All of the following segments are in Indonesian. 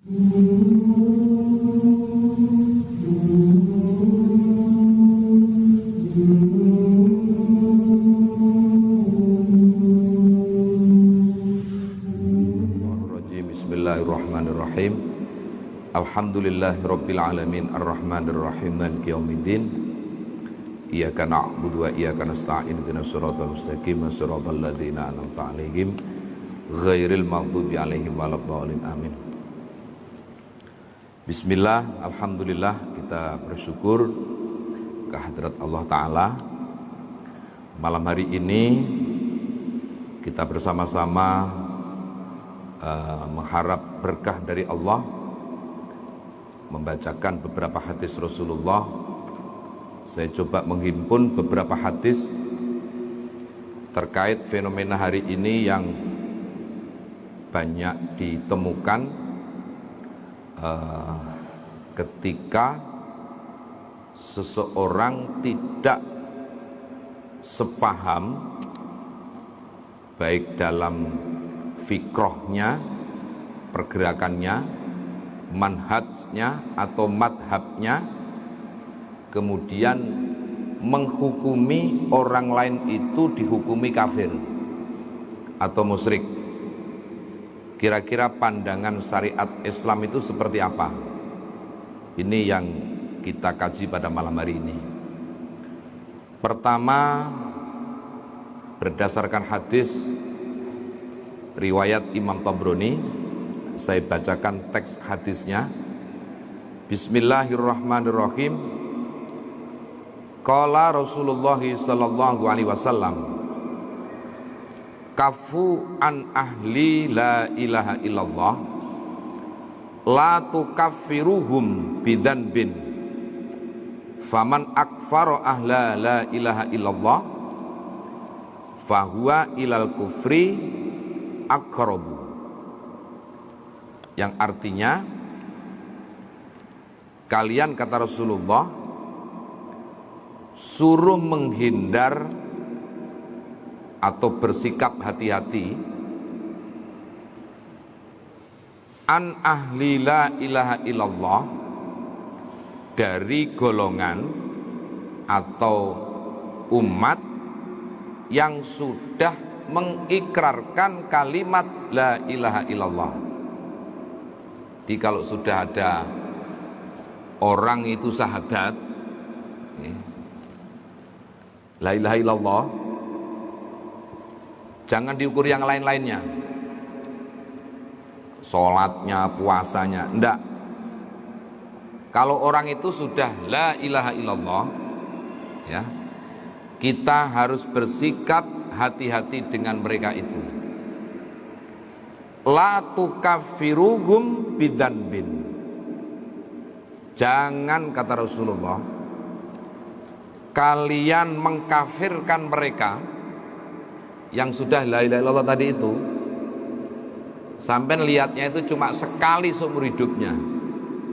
Bismillahirrahmanirrahim. Alhamdulillahirabbil alamin arrahmanir rahim maliki yaumiddin. Iyyaka na'budu wa iyyaka nasta'in ihdinas siratal mustaqim siratal ladzina an'amta 'alaihim ghairil maghdubi 'alaihim waladdallin amin. Bismillah, alhamdulillah, kita bersyukur kehadirat Allah Ta'ala. Malam hari ini kita bersama-sama mengharap berkah dari Allah, membacakan beberapa hadis Rasulullah. Saya coba menghimpun beberapa hadis terkait fenomena hari ini yang banyak ditemukan ketika seseorang tidak sepaham baik dalam fikrohnya, pergerakannya, manhajnya atau madhabnya, kemudian menghukumi orang lain itu dihukumi kafir atau musyrik. Kira-kira pandangan syariat Islam itu seperti apa? Ini yang kita kaji pada malam hari ini. Pertama, berdasarkan hadis riwayat Imam Tabrani, saya bacakan teks hadisnya. Bismillahirrahmanirrahim. Qala Rasulullah sallallahu alaihi wasallam, kafu an ahli la ilaha illallah la tukaffiruhum bidzanbin faman akfara ahla la ilaha illallah fahuwa ilal kufri aqrabu. Yang artinya, kalian, kata Rasulullah, suruh menghindar atau bersikap hati-hati an ahli la ilaha illallah, dari golongan atau umat yang sudah mengikrarkan kalimat la ilaha illallah. Jadi kalau sudah ada orang itu syahadat la ilaha illallah, jangan diukur yang lain-lainnya, sholatnya, puasanya, enggak. Kalau orang itu sudah la ilaha illallah, ya, kita harus bersikap hati-hati dengan mereka itu. La tukaffiruhum bidzanbin. Jangan, kata Rasulullah, kalian mengkafirkan mereka yang sudah la ilaha illallah tadi itu, sampai lihatnya itu cuma sekali seumur hidupnya.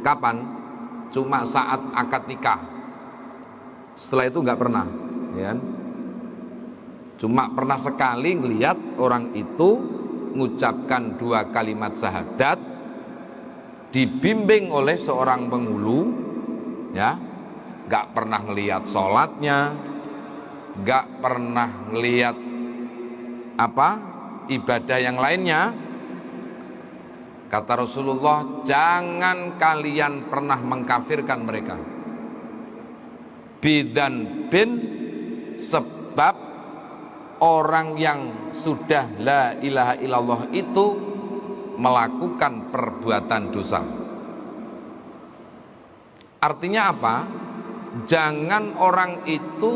Kapan? Cuma saat akad nikah. Setelah itu enggak pernah, ya. Cuma pernah sekali melihat orang itu mengucapkan dua kalimat syahadat, dibimbing oleh seorang penghulu, ya, nggak pernah melihat sholatnya, nggak pernah melihat ibadah yang lainnya. Kata Rasulullah, jangan kalian pernah mengkafirkan mereka. Bidan bin, sebab orang yang sudah la ilaha illallah itu melakukan perbuatan dosa. Artinya apa? Jangan orang itu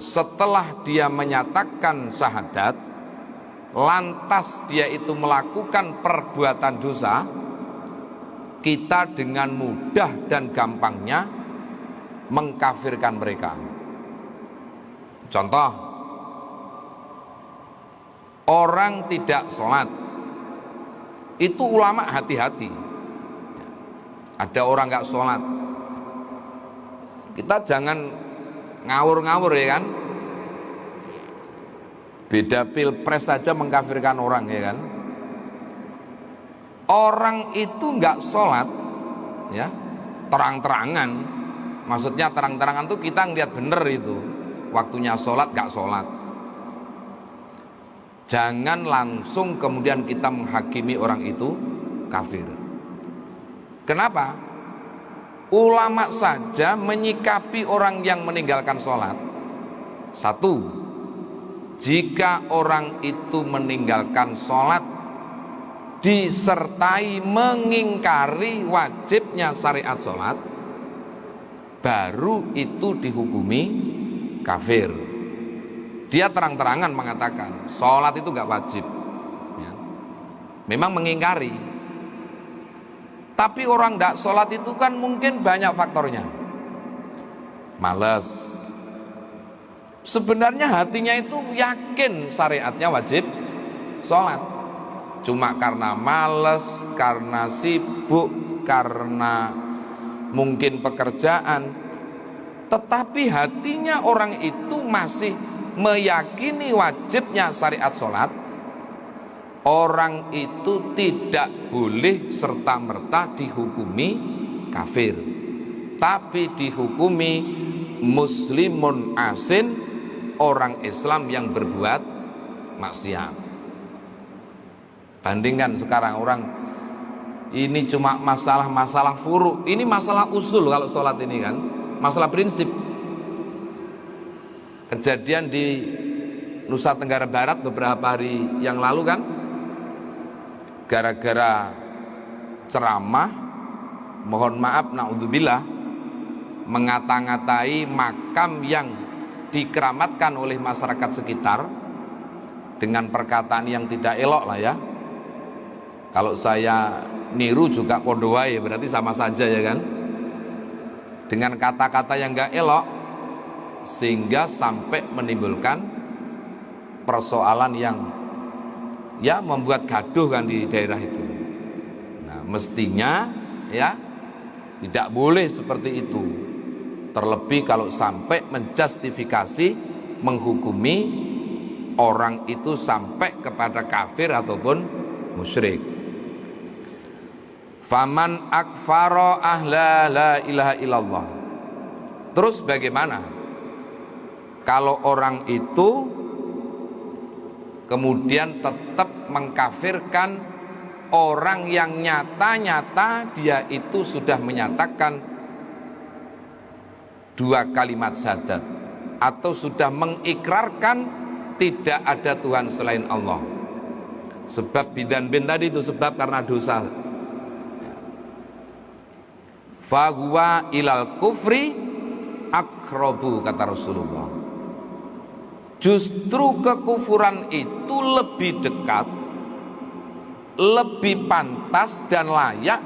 setelah dia menyatakan syahadat, lantas dia itu melakukan perbuatan dosa, kita dengan mudah dan gampangnya mengkafirkan mereka. Contoh, orang tidak sholat, itu ulama hati-hati. Ada orang nggak sholat, kita jangan ngawur-ngawur, ya kan. Beda pilpres saja mengkafirkan orang, ya kan. Orang itu nggak sholat, ya, terang-terangan, maksudnya terang-terangan tuh kita ngeliat bener itu, waktunya sholat nggak sholat. Jangan langsung kemudian kita menghakimi orang itu kafir. Kenapa? Ulama saja menyikapi orang yang meninggalkan sholat. Satu, jika orang itu meninggalkan sholat disertai mengingkari wajibnya syariat sholat, baru itu dihukumi kafir. Dia terang-terangan mengatakan sholat itu gak wajib, ya. Memang mengingkari. Tapi orang gak sholat itu kan mungkin banyak faktornya. Males. Sebenarnya hatinya itu yakin syariatnya wajib sholat, cuma karena males, karena sibuk, karena mungkin pekerjaan. Tetapi hatinya orang itu masih meyakini wajibnya syariat sholat. Orang itu tidak boleh serta-merta dihukumi kafir, tapi dihukumi muslimun asin, orang Islam yang berbuat maksiat. Bandingkan sekarang orang ini cuma masalah furu, ini masalah usul. Kalau sholat ini kan masalah prinsip. Kejadian di Nusa Tenggara Barat beberapa hari yang lalu kan, gara-gara ceramah, mohon maaf, naudzubillah, mengata-ngatai makam yang dikeramatkan oleh masyarakat sekitar dengan perkataan yang tidak elok lah ya. Kalau saya niru juga podowai, berarti sama saja ya kan, dengan kata-kata yang gak elok, sehingga sampai menimbulkan persoalan yang ya membuat gaduh kan di daerah itu. Nah, mestinya ya tidak boleh seperti itu. Terlebih kalau sampai menjustifikasi, menghukumi orang itu sampai kepada kafir ataupun musyrik. Faman akfaro ahla la ilaha illallah. Terus bagaimana kalau orang itu kemudian tetap mengkafirkan orang yang nyata-nyata dia itu sudah menyatakan dua kalimat syahadat, atau sudah mengikrarkan tidak ada Tuhan selain Allah? Sebab bidan bin tadi itu sebab karena dosa. Fahuwa ilal kufri akrobu, kata Rasulullah. Justru kekufuran itu lebih dekat, lebih pantas dan layak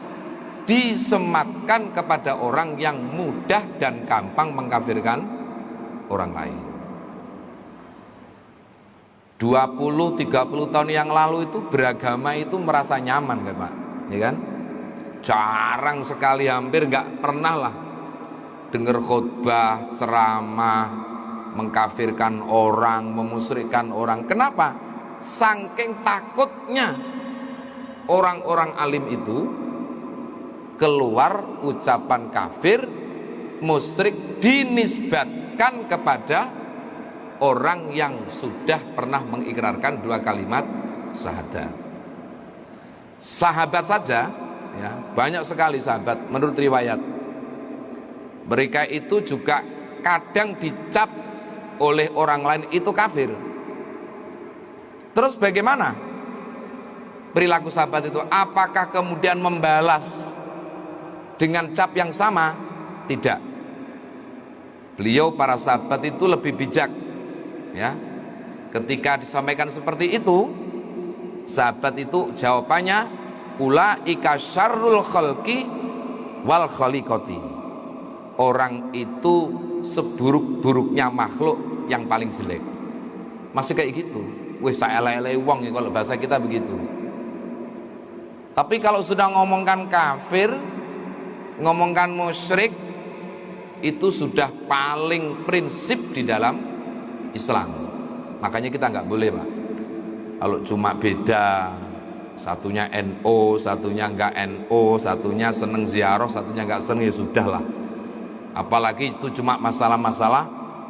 disematkan kepada orang yang mudah dan gampang mengkafirkan orang lain. 20-30 tahun yang lalu itu beragama itu merasa nyaman kan Pak, ya kan? Jarang sekali, hampir nggak pernah lah dengar khutbah, ceramah mengkafirkan orang, memusyrikkan orang. Kenapa? Saking takutnya orang-orang alim itu keluar ucapan kafir, musyrik dinisbatkan kepada orang yang sudah pernah mengikrarkan dua kalimat syahadat. Sahabat saja ya, banyak sekali sahabat menurut riwayat, mereka itu juga kadang dicap oleh orang lain itu kafir. Terus bagaimana perilaku sahabat itu? Apakah kemudian membalas dengan cap yang sama? Tidak. Beliau, para sahabat itu lebih bijak ya. Ketika disampaikan seperti itu, sahabat itu jawabannya ulaika syarrul khalqi wal khaliqati. Orang itu seburuk-buruknya makhluk yang paling jelek. Masih kayak gitu. Wih, saya elek-elek wong ya, kalau bahasa kita begitu. Tapi kalau sudah ngomongkan kafir, ngomongkan musyrik, itu sudah paling prinsip di dalam Islam. Makanya kita nggak boleh Pak, kalau cuma beda Satunya NO, satunya enggak NO, satunya seneng ziarah, satunya enggak seneng, ya sudahlah. Apalagi itu cuma masalah-masalah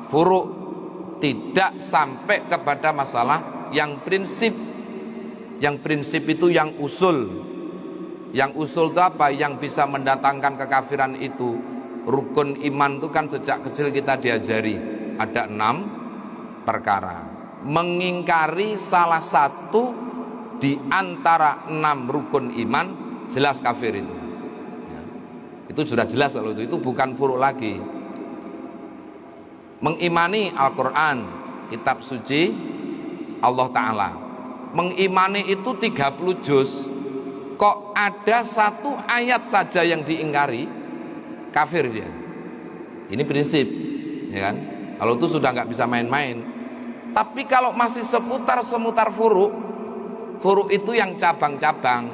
furu', tidak sampai kepada masalah yang prinsip. Yang prinsip itu yang usul. Yang usul itu apa? Yang bisa mendatangkan kekafiran itu. Rukun iman itu kan sejak kecil kita diajari ada 6 perkara. Mengingkari salah satu di antara 6 rukun iman jelas kafir itu. Ya. Itu sudah jelas kalau itu bukan furu' lagi. Mengimani Al-Quran, kitab suci Allah Ta'ala. Mengimani itu 30 juz. Kok ada 1 ayat saja yang diingkari, kafir dia. Ini prinsip, ya kan? Kalau itu sudah nggak bisa main-main. Tapi kalau masih seputar furu' itu yang cabang-cabang.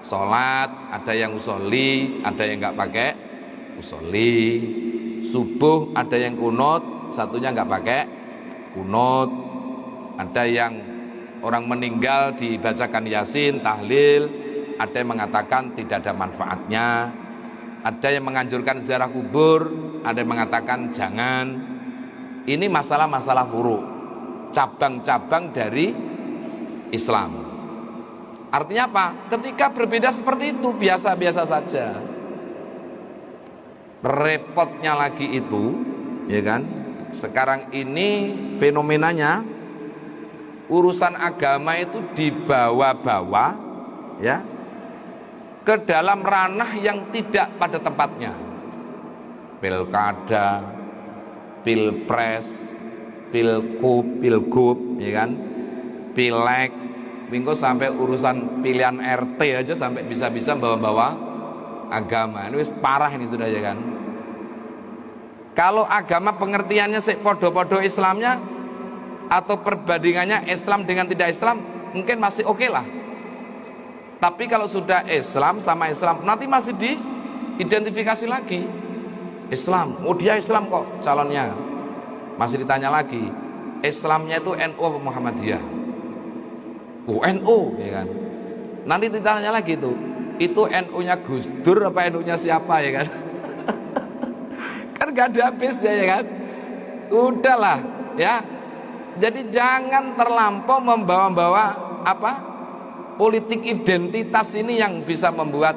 Sholat, ada yang usolli, ada yang nggak pakai usolli. Subuh ada yang kunut, satunya nggak pakai kunut. Ada yang orang meninggal dibacakan yasin, tahlil. Ada yang mengatakan tidak ada manfaatnya. Ada yang menganjurkan ziarah kubur, ada yang mengatakan jangan. Ini masalah-masalah furu', cabang-cabang dari Islam. Artinya apa? Ketika berbeda seperti itu biasa-biasa saja. Repotnya lagi itu, ya kan? Sekarang ini fenomenanya urusan agama itu dibawa-bawa, ya, ke dalam ranah yang tidak pada tempatnya. Pilkada, pilpres, pilgub, ya kan? Pileg, minggu sampai urusan pilihan RT aja sampai bisa-bisa bawa-bawa agama. Ini parah ini sudah, ya kan? Kalau agama pengertiannya podo-podo Islamnya atau perbandingannya Islam dengan tidak Islam mungkin masih oke lah. Tapi kalau sudah Islam sama Islam, nanti masih diidentifikasi lagi. Islam, oh dia Islam kok calonnya. Masih ditanya lagi, Islamnya itu NU atau Muhammadiyah? Oh NU, ya kan. Nanti ditanya lagi itu NU-nya Gus Dur apa NU-nya siapa, ya kan? Kan gak ada habisnya, ya kan? Udahlah, ya. Jadi jangan terlampau membawa-bawa politik identitas ini yang bisa membuat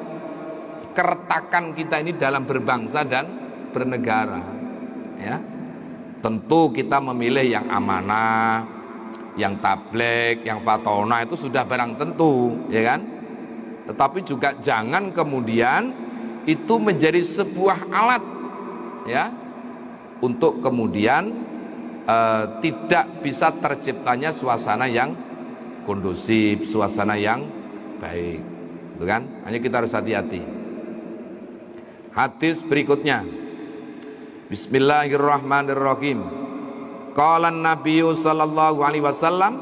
keretakan kita ini dalam berbangsa dan bernegara, ya. Tentu kita memilih yang amanah, yang tabligh, yang fatona itu sudah barang tentu, ya kan? Tetapi juga jangan kemudian itu menjadi sebuah alat, ya, untuk kemudian tidak bisa terciptanya suasana yang kondusif, suasana yang baik, itu kan? Hanya kita harus hati-hati. Hadis berikutnya, Bismillahirrahmanirrahim. Qala an-nabiyyu sallallahu alaihi wasallam,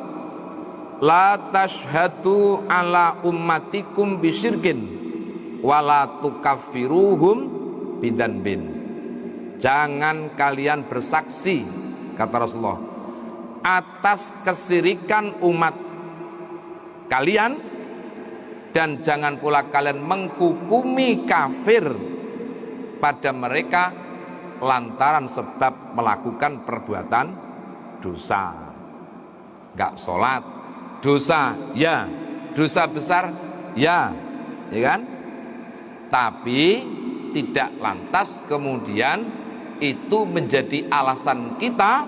la tashhadu ala ummatikum bisyirkin wala tukaffiruhum bidanbin. Jangan kalian bersaksi, kata Rasulullah, atas kesirikan umat kalian, dan jangan pula kalian menghukumi kafir pada mereka lantaran sebab melakukan perbuatan dosa. Enggak sholat, dosa, ya. Dosa besar, ya, ya kan? Tapi tidak lantas kemudian itu menjadi alasan kita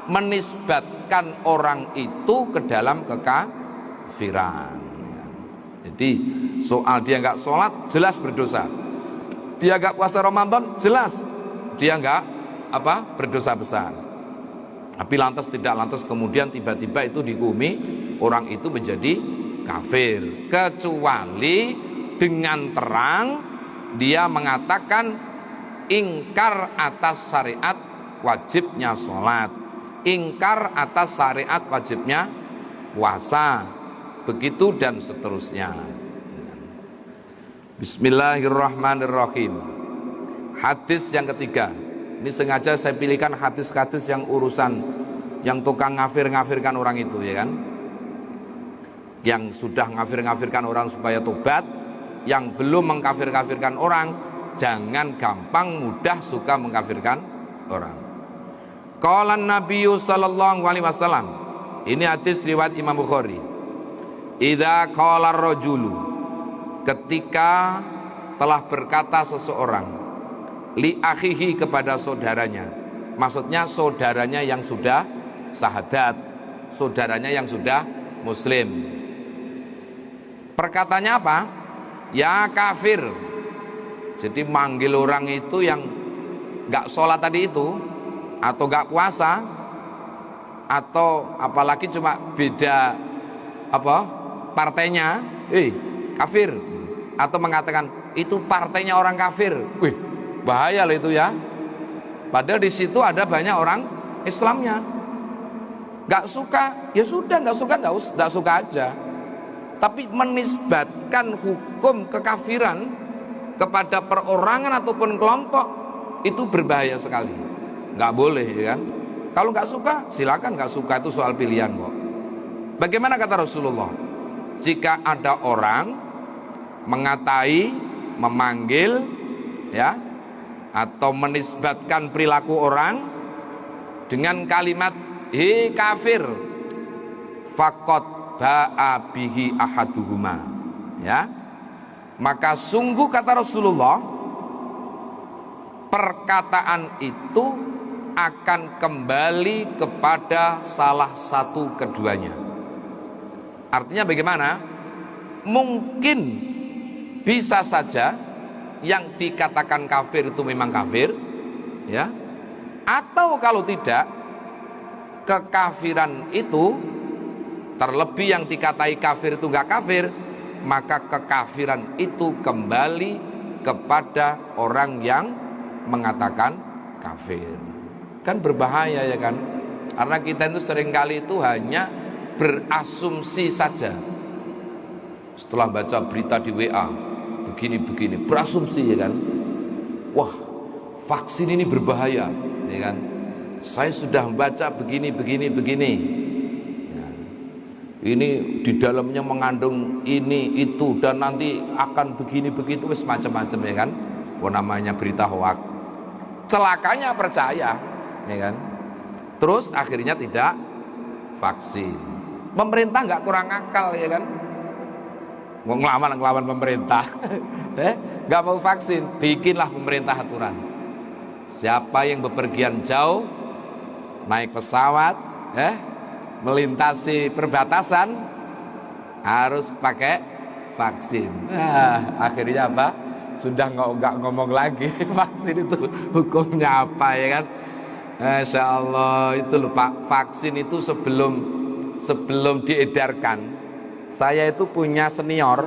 menisbatkan orang itu ke dalam kekafiran. Jadi soal dia nggak sholat jelas berdosa, dia nggak puasa Ramadan jelas dia nggak berdosa besar. Tapi lantas tidak lantas kemudian tiba-tiba itu dihukumi orang itu menjadi kafir, kecuali dengan terang dia mengatakan ingkar atas syariat wajibnya sholat, ingkar atas syariat wajibnya puasa, begitu dan seterusnya. Bismillahirrahmanirrahim. Hadis yang ketiga. Ini sengaja saya pilihkan hadis-hadis yang urusan yang tukang ngafir-ngafirkan orang itu, ya kan? Yang sudah ngafir-ngafirkan orang supaya tobat, yang belum mengkafir-kafirkan orang, jangan gampang mudah suka mengkafirkan orang. Qala Nabiyyu sallallahu alaihi wasallam. Ini hadis riwayat Imam Bukhari. Idza qala ar-rajulu, ketika telah berkata seseorang li akhihi, kepada saudaranya, maksudnya saudaranya yang sudah syahadat, saudaranya yang sudah muslim. Perkataannya apa? Ya kafir. Jadi manggil orang itu yang gak sholat tadi itu, atau gak puasa, atau apalagi cuma beda partainya, kafir. Atau mengatakan itu partainya orang kafir, bahaya loh itu ya. Padahal di situ ada banyak orang Islamnya. Gak suka, ya sudah, gak suka aja. Tapi menisbatkan hukum kekafiran kepada perorangan ataupun kelompok itu berbahaya sekali. Nggak boleh, ya kan? Kalau nggak suka, silakan nggak suka, itu soal pilihan kok. Bagaimana kata Rasulullah? Jika ada orang mengatai, memanggil, ya, atau menisbatkan perilaku orang dengan kalimat "hi kafir", faqad ba'a bihi ahaduhuma, ya, maka sungguh kata Rasulullah, perkataan itu akan kembali kepada salah satu keduanya. Artinya bagaimana? Mungkin bisa saja yang dikatakan kafir itu memang kafir, ya, atau kalau tidak, kekafiran itu, terlebih yang dikatai kafir itu enggak kafir, maka kekafiran itu kembali kepada orang yang mengatakan kafir. Kan berbahaya, ya kan? Karena kita itu seringkali itu hanya berasumsi saja. Setelah baca berita di WA begini-begini, berasumsi, ya kan? Wah, vaksin ini berbahaya, ya kan? Saya sudah membaca begini. Ini di dalamnya mengandung ini itu dan nanti akan begini begitu, wis macam-macam, ya kan? Namanya berita hoak. Celakanya percaya, ya kan? Terus akhirnya tidak vaksin. Pemerintah nggak kurang akal, ya kan? Mau ngelawan pemerintah, nggak mau vaksin, bikinlah pemerintah aturan. Siapa yang bepergian jauh, naik pesawat, melintasi perbatasan, harus pakai vaksin. Akhirnya apa? Sudah nggak ngomong lagi vaksin itu hukumnya apa, ya kan? Masya Allah, itu loh Pak, vaksin itu sebelum diedarkan, saya itu punya senior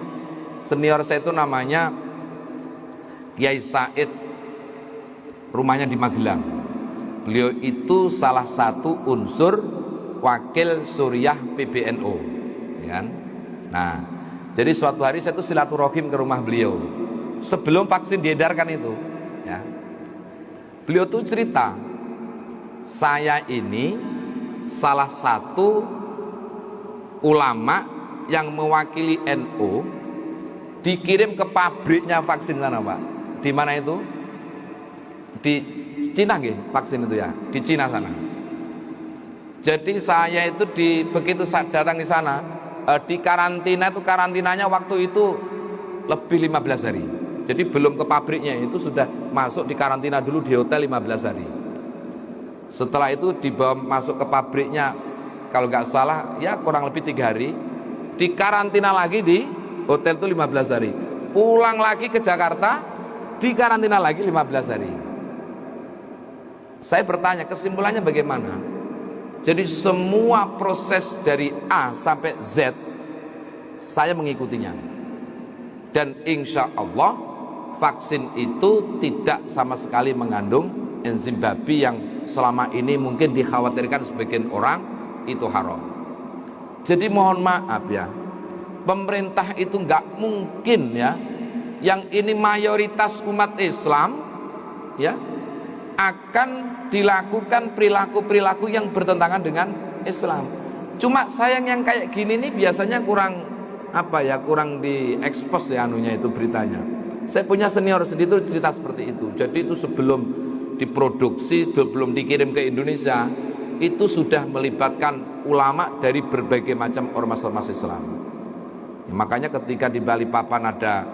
saya itu namanya Kiai Said, rumahnya di Magelang. Beliau itu salah satu unsur wakil Suriah PBNU, ya kan? Nah, jadi suatu hari saya itu silaturahim ke rumah beliau sebelum vaksin diedarkan itu, ya. Beliau tuh cerita, saya ini salah satu ulama yang mewakili NU dikirim ke pabriknya vaksin sana, Pak. Di mana itu? Di Cina, nggih, vaksin itu ya, di Cina sana. Jadi saya itu begitu saya datang di sana, di karantina itu, karantinanya waktu itu lebih 15 hari. Jadi belum ke pabriknya, itu sudah masuk di karantina dulu di hotel 15 hari. Setelah itu dibawa masuk ke pabriknya, kalau nggak salah ya kurang lebih 3 hari. Di karantina lagi di hotel itu 15 hari. Pulang lagi ke Jakarta, di karantina lagi 15 hari. Saya bertanya, kesimpulannya bagaimana? Jadi semua proses dari A sampai Z saya mengikutinya. Dan insya Allah vaksin itu tidak sama sekali mengandung enzim babi yang selama ini mungkin dikhawatirkan sebagian orang itu haram. Jadi mohon maaf ya, pemerintah itu nggak mungkin ya, yang ini mayoritas umat Islam ya, akan dilakukan perilaku-perilaku yang bertentangan dengan Islam. Cuma sayang yang kayak gini nih biasanya kurang kurang diekspos ya anunya itu beritanya. Saya punya senior sendiri itu cerita seperti itu. Jadi itu sebelum diproduksi, sebelum dikirim ke Indonesia, itu sudah melibatkan ulama dari berbagai macam ormas-ormas Islam. Ya, makanya ketika di Balikpapan ada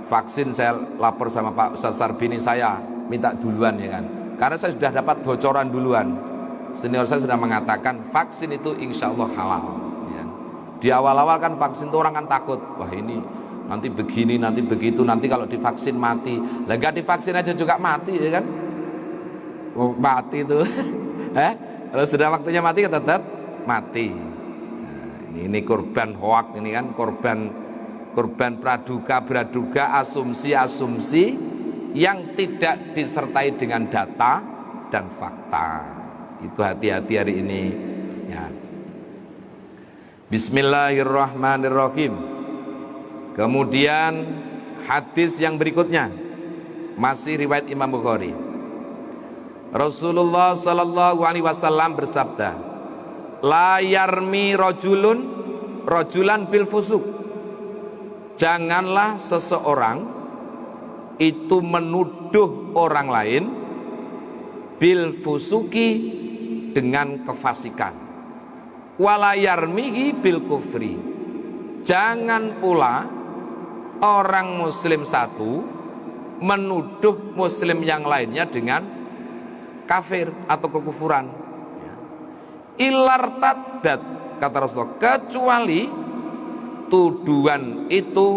vaksin, saya lapor sama Pak Ustaz Sarbini, saya minta duluan ya kan. Karena saya sudah dapat bocoran duluan. Senior saya sudah mengatakan vaksin itu insya Allah halal ya. Di awal-awal kan vaksin itu orang kan takut, wah ini nanti begini, nanti begitu, nanti kalau divaksin mati. Lah enggak divaksin aja juga mati ya kan. Mati itu kalau sudah waktunya mati tetap mati. Nah, ini korban hoak, ini kan korban praduga, asumsi yang tidak disertai dengan data dan fakta. Itu hati-hati hari ini ya. Bismillahirrahmanirrahim. Kemudian hadis yang berikutnya masih riwayat Imam Bukhari. Rasulullah sallallahu alaihi wasallam bersabda, la yarmi rajulan bil fusuk. Janganlah seseorang itu menuduh orang lain bil fusuki dengan kefasikan, wala yarmihi bil kufri. Jangan pula orang muslim satu menuduh muslim yang lainnya dengan kafir atau kekufuran. Ilartaddat, kata Rasulullah, kecuali tuduhan itu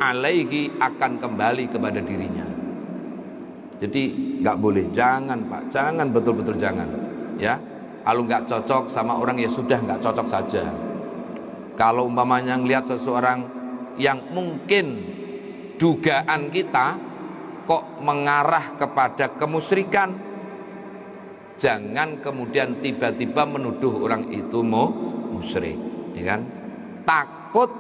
alaihi akan kembali kepada dirinya. Jadi nggak boleh, jangan Pak, jangan, betul-betul jangan ya. Kalau nggak cocok sama orang ya sudah, nggak cocok saja. Kalau umpamanya ngelihat seseorang yang mungkin dugaan kita kok mengarah kepada kemusyrikan, jangan kemudian tiba-tiba menuduh orang itu musyrik, ya kan? Takut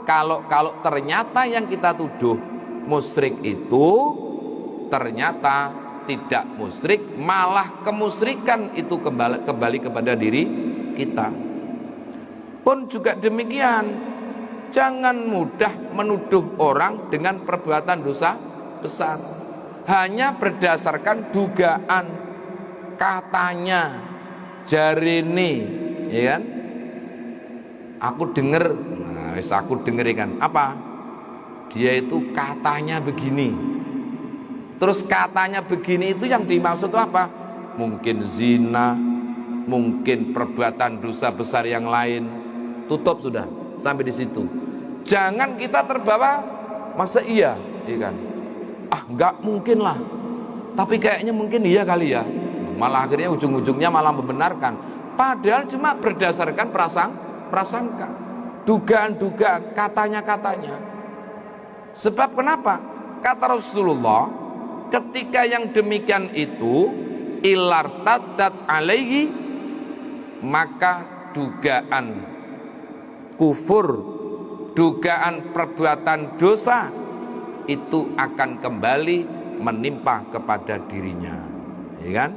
kalau ternyata yang kita tuduh musyrik itu ternyata tidak musyrik, malah kemusyrikan itu kembali kepada diri kita. Pun juga demikian, jangan mudah menuduh orang dengan perbuatan dosa besar hanya berdasarkan dugaan, katanya, jarini, ya kan? Aku dengar, aku dengerikan apa? Dia itu katanya begini. Terus katanya begini itu yang dimaksud itu apa? Mungkin zina, mungkin perbuatan dosa besar yang lain. Tutup sudah sampai di situ. Jangan kita terbawa, masa iya, ya kan? Ah, enggak mungkin lah. Tapi kayaknya mungkin iya kali ya. Malah akhirnya ujung-ujungnya malah membenarkan. Padahal cuma berdasarkan prasangka, dugaan-dugaan, katanya-katanya. Sebab kenapa? Kata Rasulullah, ketika yang demikian itu ilartadat alaihi, maka dugaan kufur, dugaan perbuatan dosa itu akan kembali menimpa kepada dirinya, ya kan?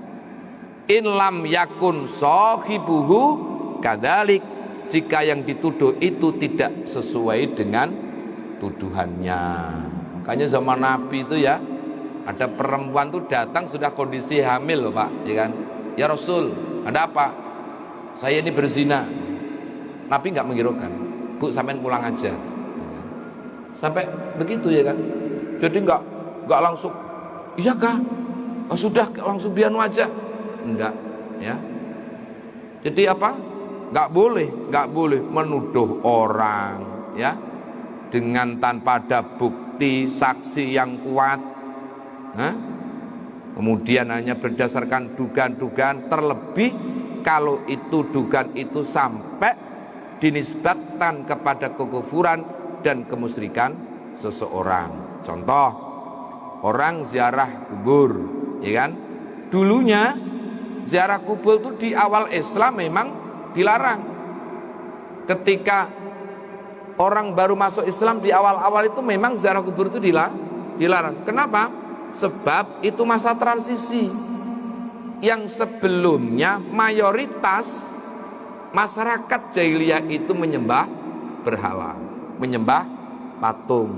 In lam yakun sahibuhu kadzalik, jika yang dituduh itu tidak sesuai dengan tuduhannya. Makanya zaman Nabi itu ya, ada perempuan tuh datang sudah kondisi hamil loh Pak, ya kan? Ya Rasul, ada apa? Saya ini berzina. Nabi nggak menghiraukan, Bu sampean pulang aja. Sampai begitu ya kan? Jadi nggak langsung, iya kah? Oh, sudah langsung dianu aja. Enggak, ya. Jadi apa? Nggak boleh menuduh orang, ya, dengan tanpa ada bukti saksi yang kuat. Kemudian hanya berdasarkan dugaan-dugaan, terlebih kalau itu dugaan itu sampai dinisbatkan kepada kekufuran dan kemusyrikan seseorang. Contoh, orang ziarah kubur, ya kan? Dulunya ziarah kubur itu di awal Islam memang dilarang. Ketika orang baru masuk Islam di awal-awal itu memang ziarah kubur itu dilarang. Kenapa? Sebab itu masa transisi yang sebelumnya mayoritas Masyarakat jahiliyah itu menyembah berhala, menyembah patung.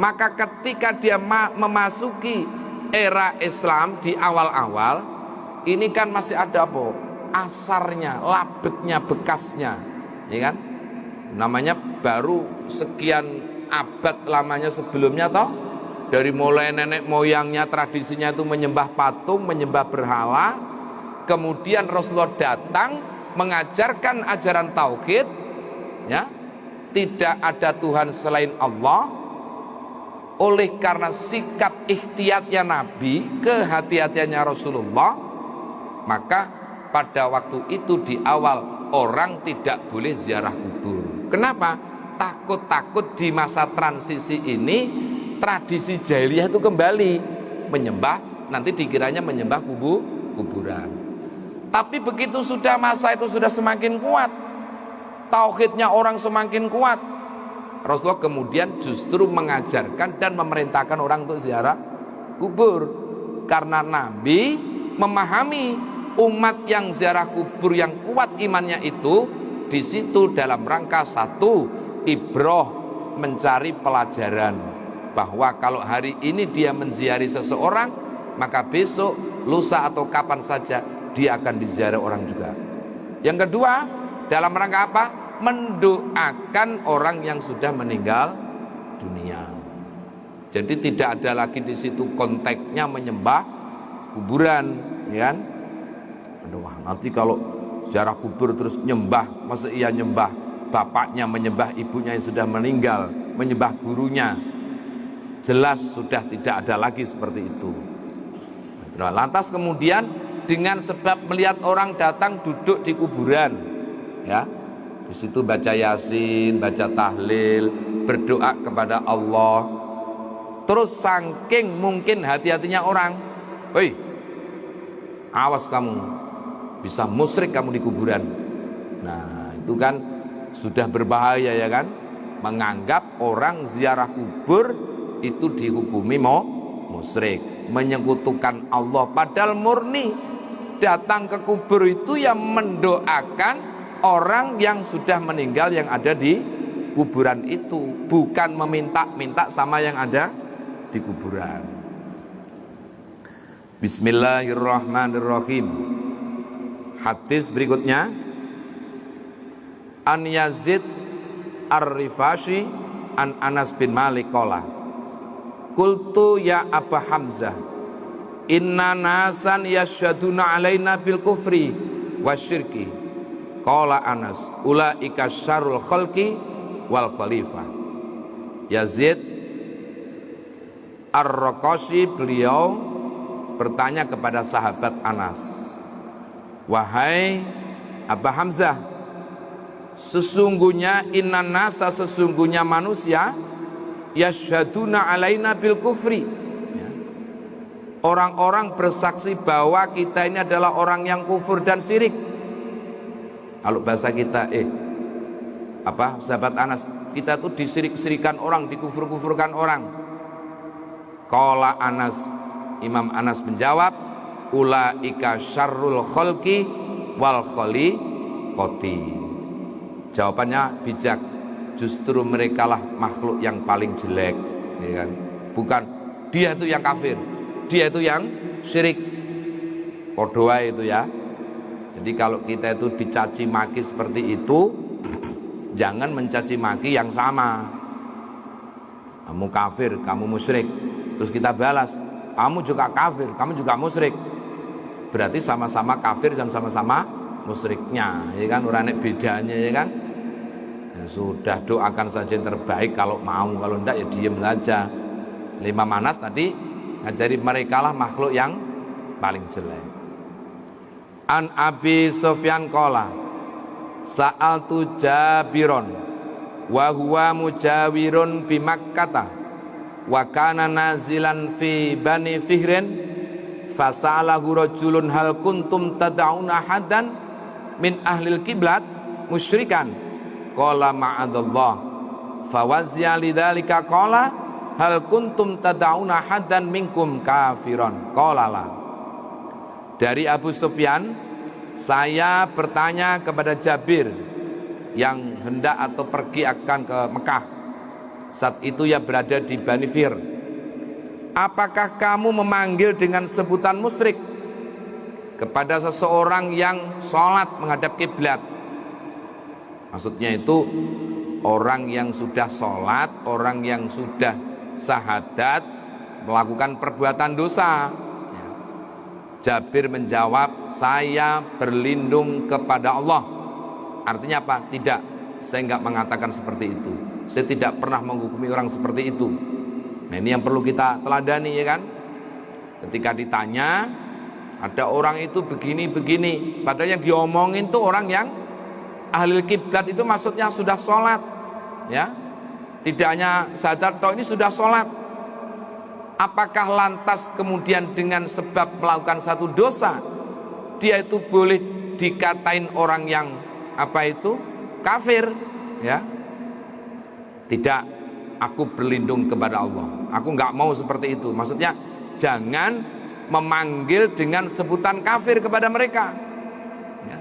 Maka ketika dia memasuki era Islam di awal-awal, ini kan masih ada apa? Asarnya, labetnya, bekasnya, ya kan? Namanya baru sekian abad lamanya sebelumnya toh. Dari mulai nenek moyangnya tradisinya itu menyembah patung, menyembah berhala. Kemudian Rasulullah datang mengajarkan ajaran tauhid, ya, tidak ada Tuhan selain Allah. Oleh karena sikap ikhtiyatnya Nabi, kehati-hatiannya Rasulullah, maka pada waktu itu di awal orang tidak boleh ziarah kubur. Kenapa? Takut-takut di masa transisi ini tradisi jahiliyah itu kembali menyembah, nanti dikiranya menyembah kuburan. Tapi begitu sudah masa itu sudah semakin kuat, tauhidnya orang semakin kuat, Rasulullah kemudian justru mengajarkan dan memerintahkan orang untuk ziarah kubur. Karena Nabi memahami umat yang ziarah kubur yang kuat imannya itu di situ dalam rangka satu, ibroh, mencari pelajaran bahwa kalau hari ini dia menziarahi seseorang, maka besok, lusa atau kapan saja dia akan diziarah orang juga. Yang kedua, dalam rangka apa? Mendoakan orang yang sudah meninggal dunia. Jadi tidak ada lagi di situ konteksnya menyembah kuburan, ya kan? Aduh, nanti kalau ziarah kubur terus nyembah, masa iya nyembah bapaknya, menyembah ibunya yang sudah meninggal, menyembah gurunya? Jelas sudah tidak ada lagi seperti itu. Nah, lantas kemudian dengan sebab melihat orang datang duduk di kuburan, ya, di situ baca Yasin, baca tahlil, berdoa kepada Allah. Terus saking mungkin hati-hatinya orang, "Hei, awas kamu, bisa musyrik kamu di kuburan." Nah, itu kan sudah berbahaya, ya kan? Menganggap orang ziarah kubur itu dihukumi musyrik, menyekutukan Allah. Padahal murni datang ke kubur itu yang mendoakan orang yang sudah meninggal yang ada di kuburan itu, bukan meminta-minta sama yang ada di kuburan. Bismillahirrahmanirrahim. Hadis berikutnya, An Yazid Ar-Rifashi an Anas bin Malik qala, qultu ya Aba Hamzah, inna nasan yasyaduna alaina bil kufri wasyirki. Qala Anas, ulaika syarrul khalqi wal khalifah. Yazid Ar-Raqashi beliau bertanya kepada sahabat Anas, wahai Aba Hamzah, sesungguhnya inna nasa, sesungguhnya manusia, yasyaduna alaina bil kufri, orang-orang bersaksi bahwa kita ini adalah orang yang kufur dan syirik. Kalau bahasa kita, sahabat Anas, kita tuh disirik-sirikan orang, dikufur-kufurkan orang. Qala Anas, Imam Anas menjawab, ulaika syarrul khalqi wal khaliqati. Jawabannya bijak, justru merekalah makhluk yang paling jelek, ya kan? Bukan dia itu yang kafir, dia itu yang syirik. Kodoa itu ya. Jadi kalau kita itu dicaci maki seperti itu, jangan mencaci maki yang sama. Kamu kafir, kamu musyrik. Terus kita balas, kamu juga kafir, kamu juga musyrik. Berarti sama-sama kafir dan sama-sama musyriknya, ya kan? Ora nek bedanya, ya kan? Ya sudah, doakan saja yang terbaik kalau mau, kalau enggak ya diem saja. Imam Anas tadi ngajari mereka lah makhluk yang paling jelek. An Abi Sufyan qala, sa'altu Jabiron wa huwa mujawirun bi Makkah wa kana nazilan fi Bani Fihrin, fasa'alahu rajulun hal kuntum tad'una hadan min ahlil kiblat musyrikan, qala ma'adallah, fawazya lidzalika qala hal kuntum tad'una hadan minkum kafiron, qala la. Dari Abu Sufyan, saya bertanya kepada Jabir yang hendak atau pergi akan ke Mekah. Saat itu ia berada di Bani Fir. Apakah kamu memanggil dengan sebutan musyrik kepada seseorang yang sholat menghadap kiblat? Maksudnya itu orang yang sudah sholat, orang yang sudah syahadat melakukan perbuatan dosa. Jabir menjawab, saya berlindung kepada Allah. Artinya apa? Tidak, saya enggak mengatakan seperti itu. Saya tidak pernah menghukumi orang seperti itu. Nah, ini yang perlu kita teladani, ya kan? Ketika ditanya, ada orang itu begini-begini, padahal yang diomongin tuh orang yang ahli kiblat, itu maksudnya sudah sholat, ya. Tidak hanya sadar, toh ini sudah sholat. Apakah lantas kemudian dengan sebab melakukan satu dosa dia itu boleh dikatain orang yang apa itu kafir? Ya, tidak. Aku berlindung kepada Allah. Aku nggak mau seperti itu. Maksudnya jangan memanggil dengan sebutan kafir kepada mereka. Ya.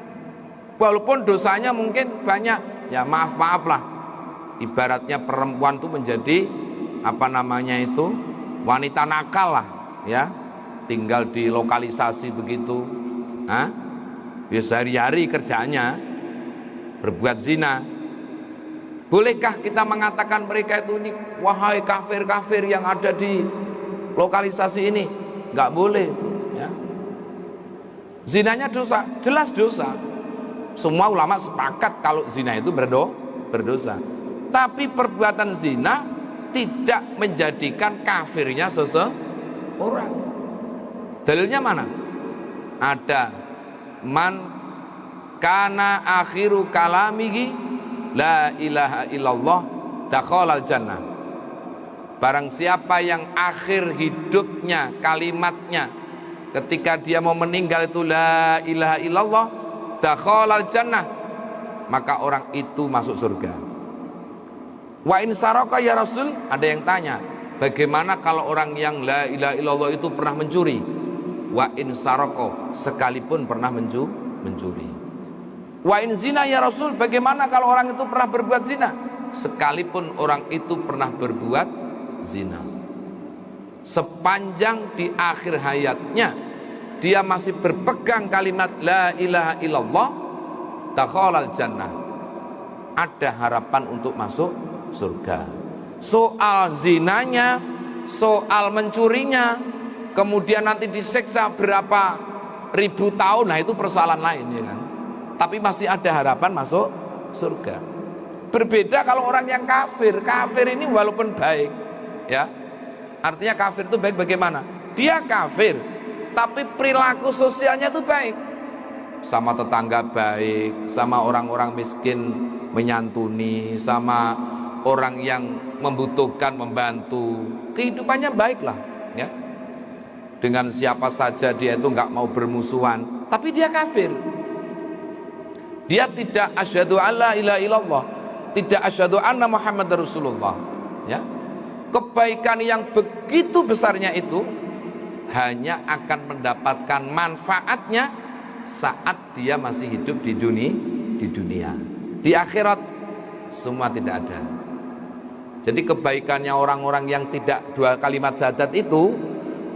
Walaupun dosanya mungkin banyak, ya maaf lah. Ibaratnya perempuan itu menjadi apa namanya itu, wanita nakal lah, ya, tinggal di lokalisasi begitu, biasa hari-hari kerjanya berbuat zina. Bolehkah kita mengatakan mereka itu ini, wahai kafir-kafir yang ada di lokalisasi ini? Nggak boleh itu, ya. Zinanya dosa, jelas dosa. Semua ulama sepakat kalau zina itu berdosa. Tapi perbuatan zina tidak menjadikan kafirnya seseorang. Dalilnya mana? Ada, man kana akhiru kalamihi la ilaha illallah dakhalal jannah. Barang siapa yang akhir hidupnya, kalimatnya ketika dia mau meninggal itu la ilaha illallah dakhalal jannah, maka orang itu masuk surga. Wa in saraka ya Rasul, ada yang tanya, bagaimana kalau orang yang la ilaha illallah itu pernah mencuri? Wa in saraka, sekalipun pernah mencuri. Wa in zina ya Rasul, bagaimana kalau orang itu pernah berbuat zina? Sekalipun orang itu pernah berbuat zina. Sepanjang di akhir hayatnya dia masih berpegang kalimat la ilaha illallah dakhalal jannah, ada harapan untuk masuk surga. Soal zinanya, soal mencurinya, kemudian nanti disiksa berapa ribu tahun, nah itu persoalan lain, ya kan. Tapi masih ada harapan masuk surga. Berbeda kalau orang yang kafir. Kafir ini walaupun baik, ya, artinya kafir itu baik bagaimana? Dia kafir, tapi perilaku sosialnya itu baik. Sama tetangga baik, sama orang-orang miskin menyantuni, sama orang yang membutuhkan membantu, kehidupannya baiklah, ya. Dengan siapa saja dia itu nggak mau bermusuhan, tapi dia kafir. Dia tidak asyhadu alla ilaha illallah, tidak asyhadu anna Muhammadar Rasulullah, ya. Kebaikan yang begitu besarnya itu hanya akan mendapatkan manfaatnya saat dia masih hidup di dunia. Di akhirat semua tidak ada. Jadi kebaikannya orang-orang yang tidak dua kalimat syahadat itu,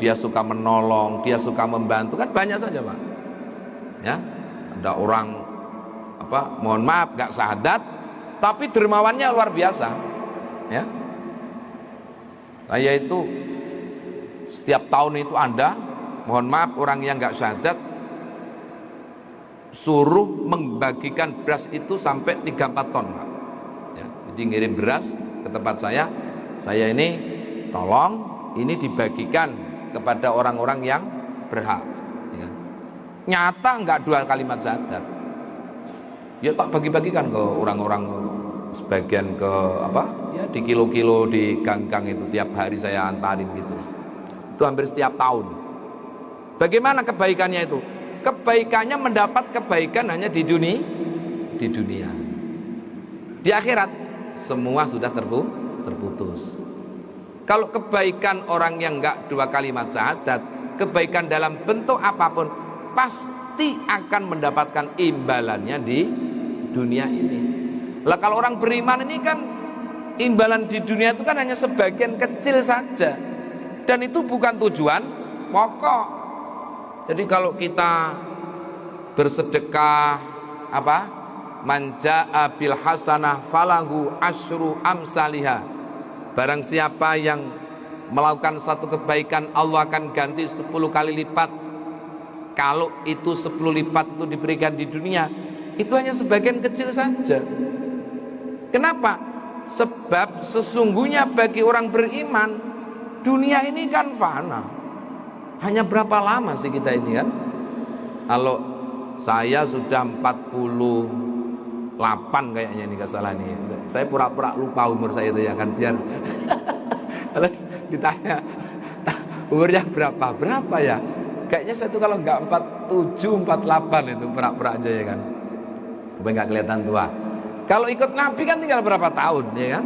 dia suka menolong, dia suka membantu, kan banyak saja, Pak. Ya, ada orang mohon maaf gak syahadat, tapi dermawannya luar biasa. Ya, saya itu setiap tahun itu ada, mohon maaf orang yang gak syahadat suruh membagikan beras itu sampai 3-4 ton, Pak. Ya, jadi ngirim beras ke tempat saya ini tolong ini dibagikan kepada orang-orang yang berhak, ya. Nyata nggak dua kalimat syahadat, ya tak bagi-bagikan ke orang-orang, sebagian ke ya di kilo-kilo di gang-gang itu, tiap hari saya antarin gitu. Itu hampir setiap tahun. Bagaimana kebaikannya itu? Kebaikannya mendapat kebaikan hanya di dunia. Di akhirat semua sudah terputus. Kalau kebaikan orang yang enggak dua kalimat syahadat, kebaikan dalam bentuk apapun, pasti akan mendapatkan imbalannya di dunia ini. Lah kalau orang beriman ini kan imbalan di dunia itu kan hanya sebagian kecil saja, dan itu bukan tujuan pokok. Jadi kalau kita bersedekah apa? Manja'a bil hasanah falahu asyru amsalihha. Barang siapa yang melakukan satu kebaikan, Allah akan ganti 10 kali lipat. Kalau itu 10 lipat itu diberikan di dunia, itu hanya sebagian kecil saja. Kenapa? Sebab sesungguhnya bagi orang beriman, dunia ini kan fana. Hanya berapa lama sih kita ini kan? Kalau saya sudah 48 kayaknya ini kesalahan ini. Saya pura-pura lupa umur saya itu ya kan, biar kalau ditanya umurnya berapa ya? Kayaknya saya itu kalau nggak 47, 48 itu pura-pura aja ya kan. Supaya nggak kelihatan tua. Kalau ikut Nabi kan tinggal berapa tahun ya kan?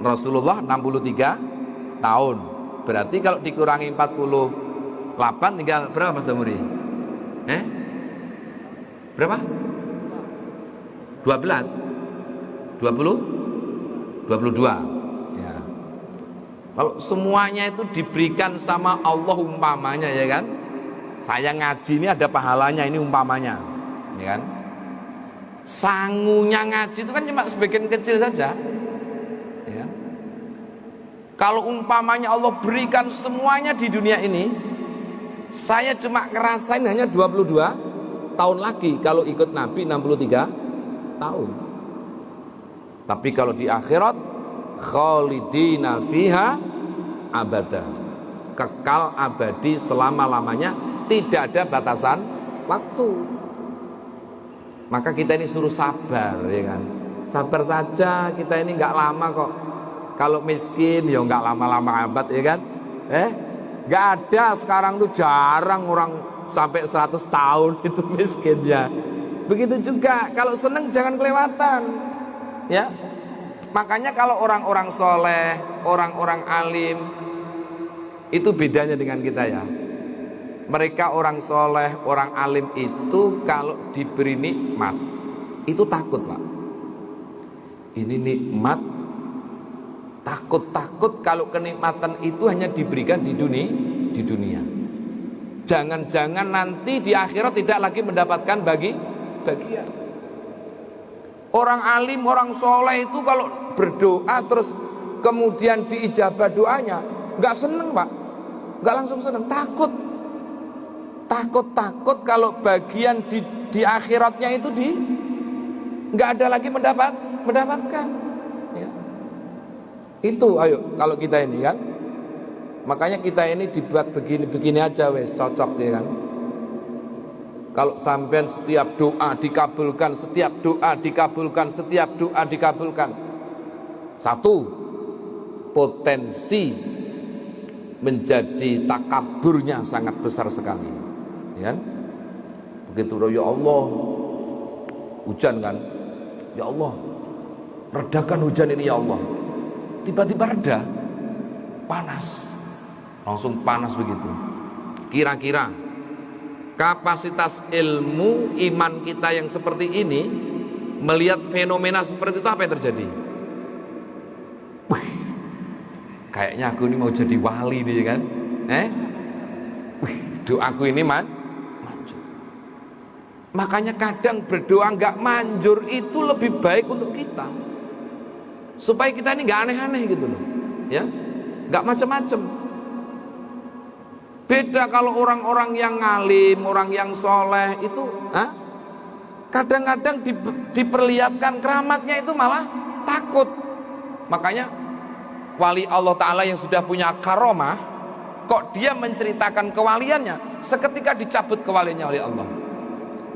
Rasulullah 63 tahun. Berarti kalau dikurangi 48 tinggal berapa Mas Damuri? Berapa? 12? 20? 22 ya. Kalau semuanya itu diberikan sama Allah umpamanya ya kan, saya ngaji ini ada pahalanya, ini umpamanya ya kan. Sangunya ngaji itu kan cuma sebagian kecil saja ya kan? Kalau umpamanya Allah berikan semuanya di dunia ini, saya cuma ngerasain hanya 22 tahun lagi. Kalau ikut Nabi 63 tahun. Tapi kalau di akhirat khalidina fiha abada, kekal abadi selama-lamanya, tidak ada batasan waktu. Maka kita ini suruh sabar ya kan. Sabar saja, kita ini nggak lama kok. Kalau miskin ya nggak lama-lama amat ya kan. Nggak ada sekarang tuh, jarang orang sampai 100 tahun itu miskin ya. Begitu juga kalau seneng jangan kelewatan ya. Makanya kalau orang-orang soleh, orang-orang alim, itu bedanya dengan kita ya. Mereka orang soleh, orang alim itu kalau diberi nikmat itu takut Pak. Ini nikmat, takut kalau kenikmatan itu hanya diberikan di dunia. Jangan-jangan nanti di akhirat tidak lagi mendapatkan bagian. Orang alim, orang soleh itu kalau berdoa terus kemudian diijabah doanya, nggak seneng Pak, nggak langsung seneng, takut kalau bagian di akhiratnya itu nggak ada lagi mendapatkan. Ya. Itu ayo kalau kita ini kan. Makanya kita ini dibuat begini aja wes, cocok ya kan. Kalau sampai setiap doa dikabulkan, setiap doa dikabulkan, setiap doa dikabulkan. Satu, potensi menjadi takaburnya sangat besar sekali. Ya kan? Begitu ya Allah, hujan kan. Ya Allah, redakan hujan ini ya Allah. Tiba-tiba reda, panas. Langsung panas begitu. Kira-kira kapasitas ilmu iman kita yang seperti ini melihat fenomena seperti itu, apa yang terjadi? Wih, kayaknya aku ini mau jadi wali nih kan? Wih, doaku ini manjur. Makanya kadang berdoa nggak manjur itu lebih baik untuk kita, supaya kita ini nggak aneh-aneh gitu loh, ya, nggak macam-macam. Beda kalau orang-orang yang ngalim, orang yang soleh itu kadang-kadang diperlihatkan keramatnya itu malah takut. Makanya wali Allah Ta'ala yang sudah punya karomah, kok dia menceritakan kewaliannya seketika dicabut kewaliannya oleh Allah.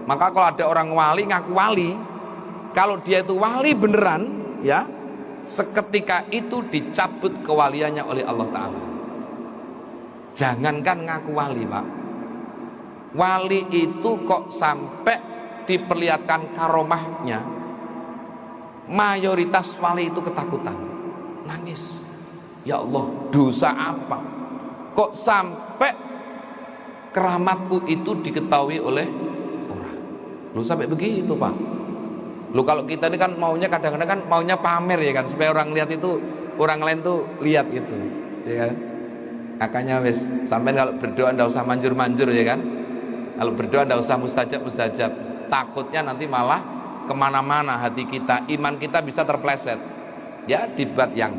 Maka kalau ada orang wali ngaku wali, kalau dia itu wali beneran ya, seketika itu dicabut kewaliannya oleh Allah Ta'ala. Jangankan ngaku wali Pak, wali itu kok sampai diperlihatkan karomahnya, mayoritas wali itu ketakutan, nangis. Ya Allah, dosa apa kok sampai keramatku itu diketahui oleh orang. Lu sampai begitu Pak. Lu kalau kita ini kan maunya kadang-kadang kan maunya pamer ya kan, supaya orang lihat itu, orang lain tuh lihat gitu, ya kan. Makanya wes, sampai kalau berdoa ndak usah manjur-manjur ya kan. Kalau berdoa ndak usah mustajab. Takutnya nanti malah kemana-mana hati kita, iman kita bisa terpleset. Ya dibuat yang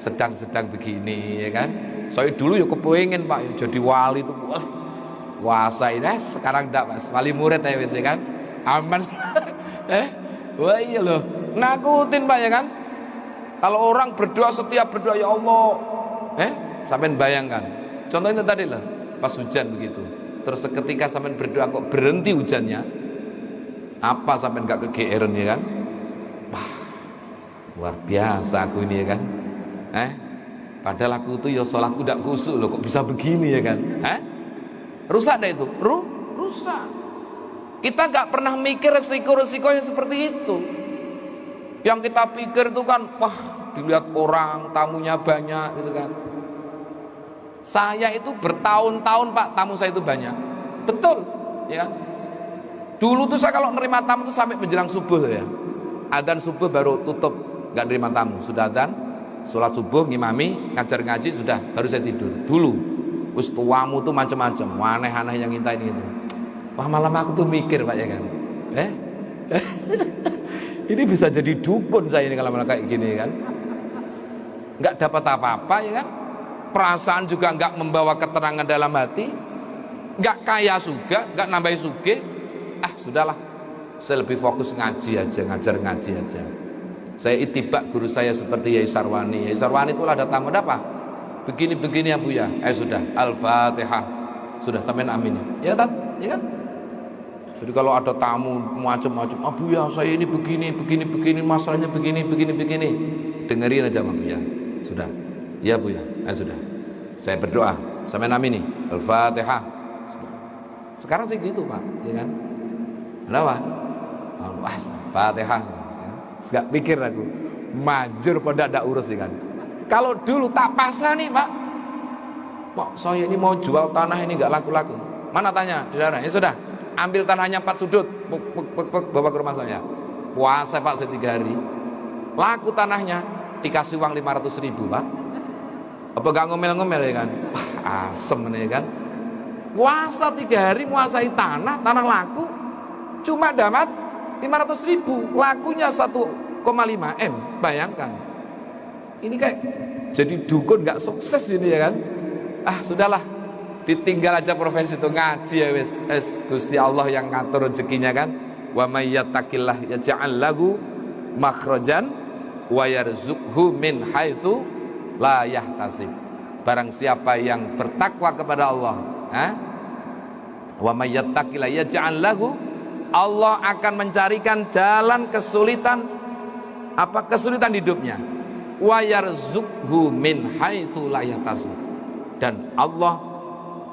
sedang-sedang begini ya kan. Saya dulu ya kepengen Pak ya, jadi wali itu puasa ini sekarang ndak Mas, wali murid ya wes ya kan. Aman. Wah iya loh, nakutin Pak ya kan. Kalau orang berdoa setiap berdoa ya Allah, sampean bayangkan. Contohnya tadi lah, pas hujan begitu. Terus seketika sampean berdoa kok berhenti hujannya, apa sampean gak kegeeran ya kan? Wah, luar biasa aku ini ya kan. Padahal aku tuh ya sholat udah kusuk loh, kok bisa begini ya kan? Rusak deh itu, rusak. Kita gak pernah mikir resiko-resiko yang seperti itu. Yang kita pikir itu kan, wah dilihat orang, tamunya banyak gitu kan. Saya itu bertahun-tahun Pak, tamu saya itu banyak. Betul, ya kan? Dulu tuh saya kalau nerima tamu tuh sampai menjelang subuh ya. Adzan subuh baru tutup, gak nerima tamu. Sudah adzan, sholat subuh, ngimami, ngajar ngaji, sudah, baru saya tidur. Dulu, us tuamu tuh macam-macam, aneh-aneh yang ngintain gitu. Wah malam aku tuh mikir Pak ya kan, ini bisa jadi dukun saya ini kalau malah kayak gini kan, nggak dapat apa-apa ya kan, perasaan juga nggak membawa keterangan dalam hati, nggak kaya juga, nggak nambahi sugih, sudahlah, saya lebih fokus ngaji aja, ngajar ngaji aja. Saya itibak guru saya seperti Yai Sarwani. Yai Sarwani itu ada tamu apa? Begini-begini ya Bu ya, sudah, Al-Fatihah, sudah sampai amin ya kan, ya kan? Jadi kalau ada tamu macam-macam, Bu ya saya ini begini, masalahnya begini, dengerin aja Bu ya, sudah, ya Bu ya, sudah, saya berdoa, sampai amin nih, Al-Fatihah. Sekarang sih gitu Pak, ya kan? Kenapa? Al-Fatihah, nggak pikir aku, majur pada ada urus ya kan? Kalau dulu tak pasrah nih Pak, saya ini mau jual tanah ini nggak laku-laku, mana tanya di daerah, ya sudah. Ambil tanahnya 4 sudut, bawa ke rumah saya. Puasa Pak 3 hari. Laku tanahnya, dikasih uang 500.000 Pak. Apa gak ngomel-ngomel ya kan? Wah asem ya kan. Puasa 3 hari, menguasai tanah laku, cuma dapat 500.000. Lakunya 1,5 M. Bayangkan. Ini kayak jadi dukun gak sukses ini ya kan. Sudahlah. Ditinggal aja profesi itu, ngaji ya wis. Gusti Allah yang ngatur rezekinya kan. Wa may yattaqillah yaj'al lahu makhrajan wa yarzuqhu min haitsu la yahtasib. Barang siapa yang bertakwa kepada Allah, wa may yattaqillah yaj'al lahu, Allah akan mencarikan jalan kesulitan hidupnya. Wa yarzuqhu min haitsu la yahtasib. Dan Allah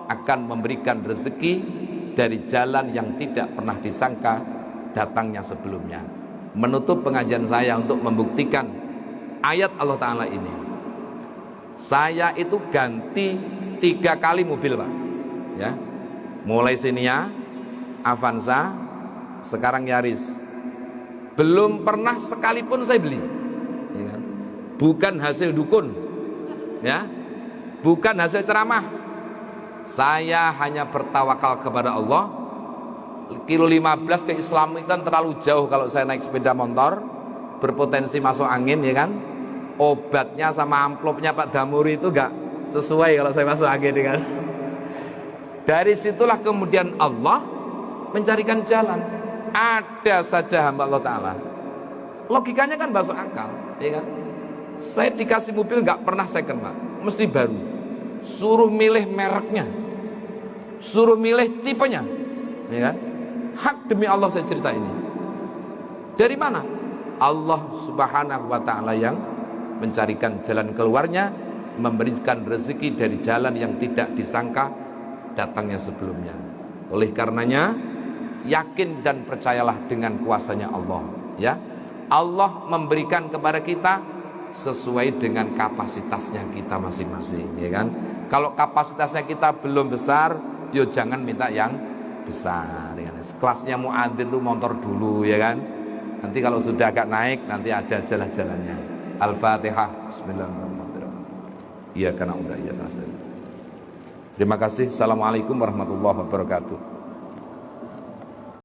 akan memberikan rezeki dari jalan yang tidak pernah disangka datangnya sebelumnya. Menutup pengajian saya untuk membuktikan ayat Allah Ta'ala ini. Saya itu ganti 3 kali mobil Pak ya. Mulai Xenia, Avanza, sekarang Yaris. Belum pernah sekalipun saya beli ya. Bukan hasil dukun ya, bukan hasil ceramah. Saya hanya bertawakal kepada Allah. Kilo 15 ke Islam itu kan terlalu jauh kalau saya naik sepeda motor, berpotensi masuk angin ya kan. Obatnya sama amplopnya Pak Damuri itu gak sesuai kalau saya masuk angin ya kan. Dari situlah kemudian Allah mencarikan jalan. Ada saja hamba Allah Ta'ala, logikanya kan masuk akal ya kan. Saya dikasih mobil gak pernah second Pak, mesti baru. Suruh milih mereknya, suruh milih tipenya ya kan? Hak demi Allah saya cerita ini. Dari mana? Allah Subhanahu wa Ta'ala yang mencarikan jalan keluarnya, memberikan rezeki dari jalan yang tidak disangka datangnya sebelumnya. Oleh karenanya yakin dan percayalah dengan kuasanya Allah ya. Allah memberikan kepada kita sesuai dengan kapasitasnya kita masing-masing ya kan. Kalau kapasitasnya kita belum besar, yo jangan minta yang besar ya. Kelasnya muadzin tuh motor dulu ya kan. Nanti kalau sudah agak naik nanti ada jalan-jalannya. Al-Fatihah. Bismillahirrahmanirrahim. Iyyaka na'budu wa iyyaka nasta'in. Terima kasih. Assalamualaikum warahmatullahi wabarakatuh.